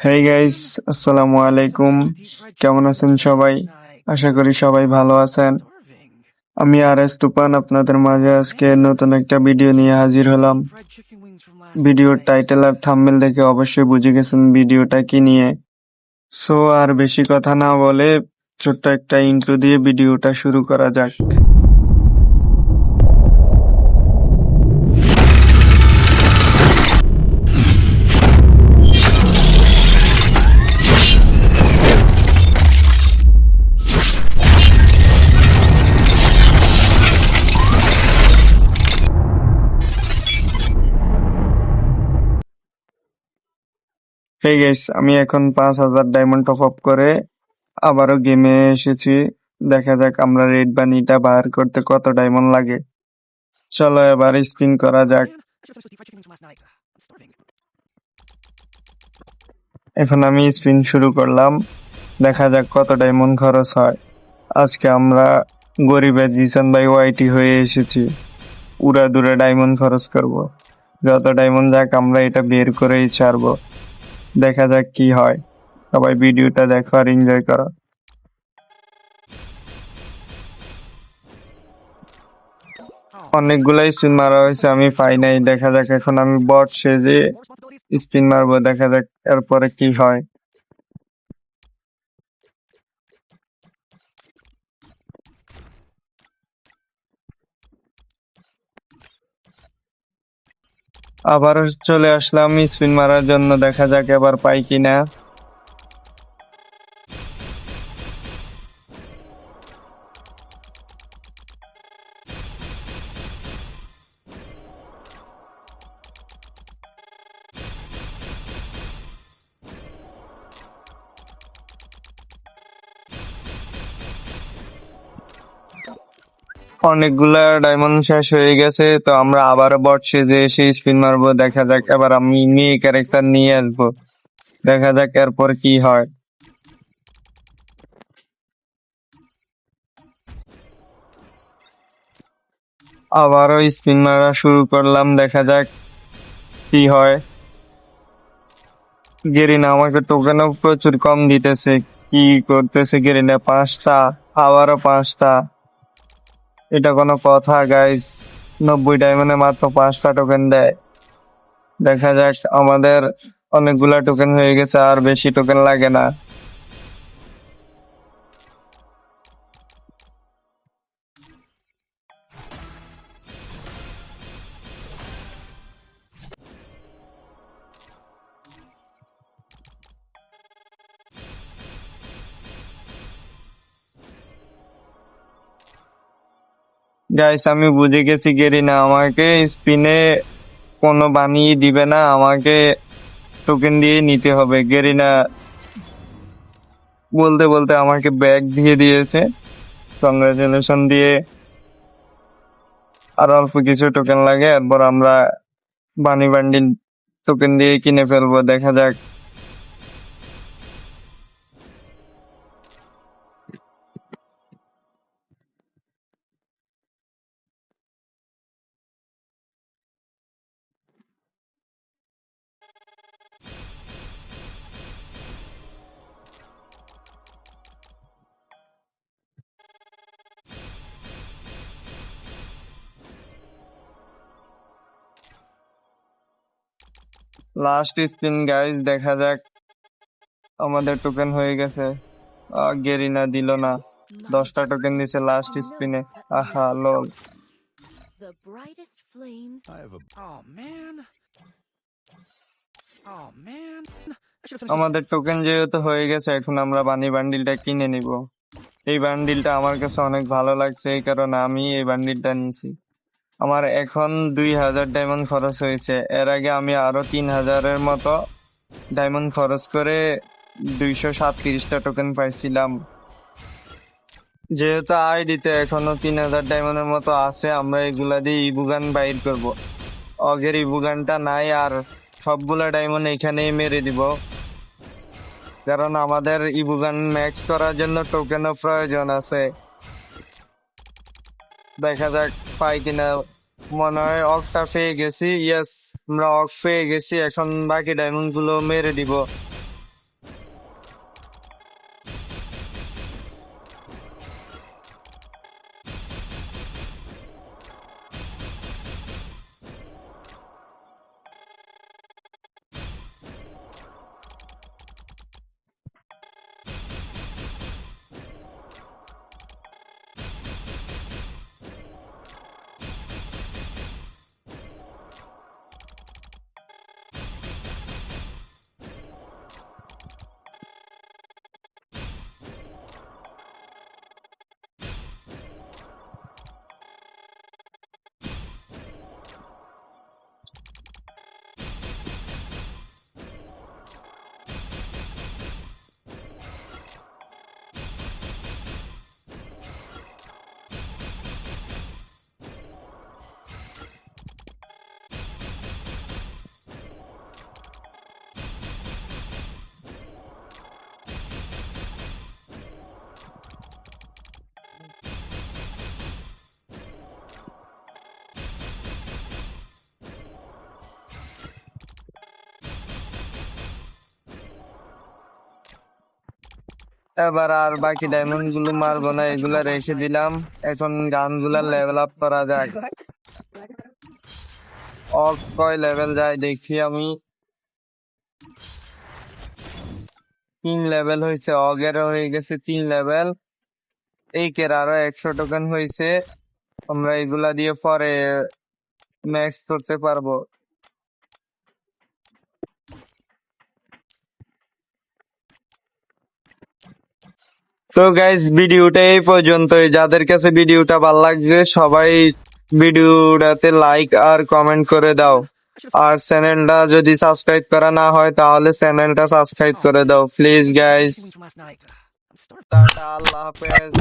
Hey guys, আসসালামু আলাইকুম। কেমন আছেন সবাই? আশা করি সবাই ভালো আছেন। আমি আর এস তুফান আপনাদের মাঝে আজকে নতুন একটা ভিডিও নিয়ে হাজির হলাম। ভিডিওর টাইটেল আর থাম্বনেল দেখে অবশ্যই বুঝে গেছেন ভিডিওটা কি নিয়ে। সো আর বেশি কথা না বলে ছোট্ট একটা ইন্ট্রো দিয়ে ভিডিওটা শুরু করা যাক। হেই গাইস, আমি এখন 5,000 ডায়মন্ড টপ আপ করে আবারও গেমে এসেছি। দেখা যাক আমরা রেড বানিটা বার করতে কত ডায়মন্ড লাগে। চলো এবার স্পিন করা যাক। এখন আমি স্পিন শুরু করলাম, দেখা যাক কত ডায়মন্ড খরচ হয়। আজকে আমরা গরিবের জিসান ভাই ওয়াইটি হয়ে এসেছি, উড়াদুরা ডায়মন্ড খরচ করব। যত ডায়মন্ড যাক আমরা এটা বের করেই ছাড়বো। দেখা যাক কি হয়। সবাই ভিডিওটা দেখো আর এনজয় করো। অনেকগুলাই স্পিন মারা হয়েছে, আমি পাই নাই। দেখা যাক এখন আমি বট সেজে স্পিন মারবো, দেখা যাক এরপরে কি হয়। আবারও চলে আসলাম স্পিন মারার জন্য, দেখা যাক এবার পাই কিনা। অনেকগুলা ডায়মন্ড শেষ হয়ে গেছে, তো আমরা আবারও বট সেজে এসে স্পিন মারবো। দেখা যাক এবার আমি মেয়ে ক্যারেক্টার নিয়ে আসবো, দেখা যাক এরপর কি হয়। আবারও স্পিন মারা শুরু করলাম, দেখা যাক কি হয়। গেরিনা আমাকে টোকেনও প্রচুর কম দিতেছে। কি করতেছে গেরিনা? 5টা, আবারও 5টা। এটা কোনো কথা গাইস? 90 ডায়মন্ডে মাত্র 5টা টোকেন দেয়। দেখা যাক, আমাদের অনেকগুলা টোকেন হয়ে গেছে, আর বেশি টোকেন লাগে না। গাইস আমি বুঝে গেছি গেরিনা আমাকে স্পিনে কোনো বানিয়ে দিবে না, আমাকে টোকেন দিয়ে নিতে হবে। গেরিনা বলতে বলতে আমাকে ব্যাগ দিয়ে দিয়েছে, কংগ্রাচুলেশন দিয়ে। আর অল্প কিছু টোকেন লাগে, এরপর আমরা বানি বান্ডিল টোকেন দিয়ে কিনে ফেলবো। দেখা যাক। লাস্ট স্পিন গাইস, দেখা যাক। আমাদের টোকেন হয়ে গেছে। গেরিনা দিল না, 10টা টোকেন দিছে লাস্ট স্পিনে। আহা লল। আমাদের টোকেন যেহেতু হয়ে গেছে, এখন আমরা বানি বান্ডিলটা কিনে নিব। এই বান্ডিলটা আমার কাছে অনেক ভালো লাগছে, এই কারণে আমি এই বান্ডিলটা নিছি। আমার এখন 2000 ডায়মন্ড খরচ হয়েছে। এর আগে আমি আরো 3000-এর মতো ডায়মন্ড খরচ করে 237টা টোকেন পাইছিলাম। যেহেতু আইডিতে এখনো 3000 ডায়মন্ডের মতো আছে, আমরা এগুলা দিয়ে ইবুগান বাইর করব। অগের ইবুগানটা নাই, আর সবগুলা ডায়মন্ড এখানেই মেরে দিব, কারণ আমাদের ইবুগান ম্যাক্স করার জন্য টোকেনও প্রয়োজন আছে। দেখা যাক পাই কিনা। মনে হয় অকটা পেয়ে গেছি। ইয়েস, আমরা অক পেয়ে গেছি। এখন বাকি ডায়মন্ড গুলো মেরে দিব। এবার আর বাকি ডায়মন্ড গুলো মারবো না, এগুলা রেখে দিলাম। এখন গান গুলা লেভেল আপ করা যায়। অগ কয় লেভেল যায় দেখি আমি। 3 লেভেল হয়েছে, অগের হয়ে গেছে 3 লেভেল। এইকের আরো 100 টোকেন হয়েছে। আমরা এগুলা দিয়ে পরে ম্যাক্স করতে পারবো। তো গাইস, ভিডিওটা এই পর্যন্তই। যাদের কাছে ভিডিওটা ভালো লাগছে সবাই ভিডিওটাতে লাইক আর কমেন্ট করে দাও। আর চ্যানেলটা যদি সাবস্ক্রাইব করা না হয় তাহলে চ্যানেলটা সাবস্ক্রাইব করে দাও প্লিজ গাইস। টাটা, আল্লাহ হাফেজ।